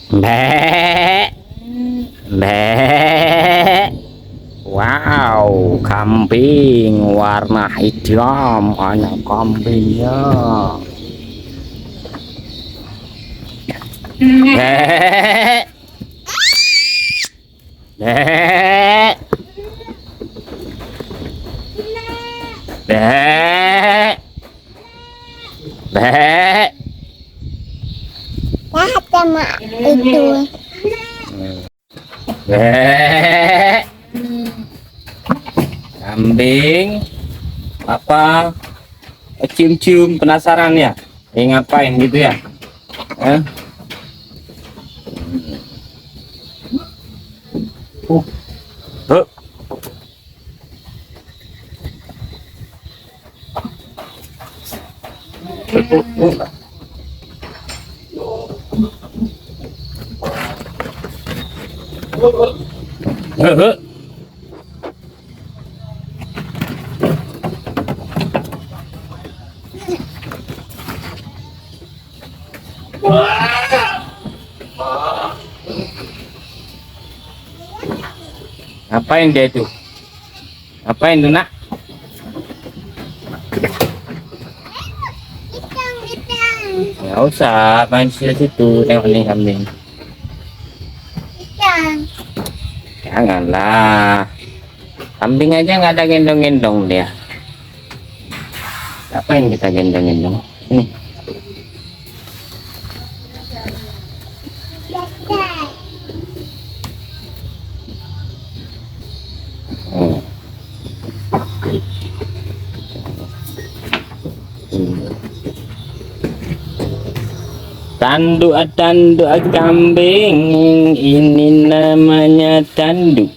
Mbek, mbek. Wow, kambing warna hitam, anak kambingnya. Mbek, mbek, mbek, mbek. Lihat sama itu. Mbek. Kambing apa cium-cium penasaran ya ngapain gitu ya eh? uh. Uh. Ngapain dia itu? Ngapain tuh nak? Ikan. Nggak usah main di situ, tengok nih kambing. Ikan. Janganlah, kambing aja nggak ada gendong-gendong dia. Ngapain kita gendong-gendong? Ini. Oh. Tanduk kambing, ini namanya tanduk.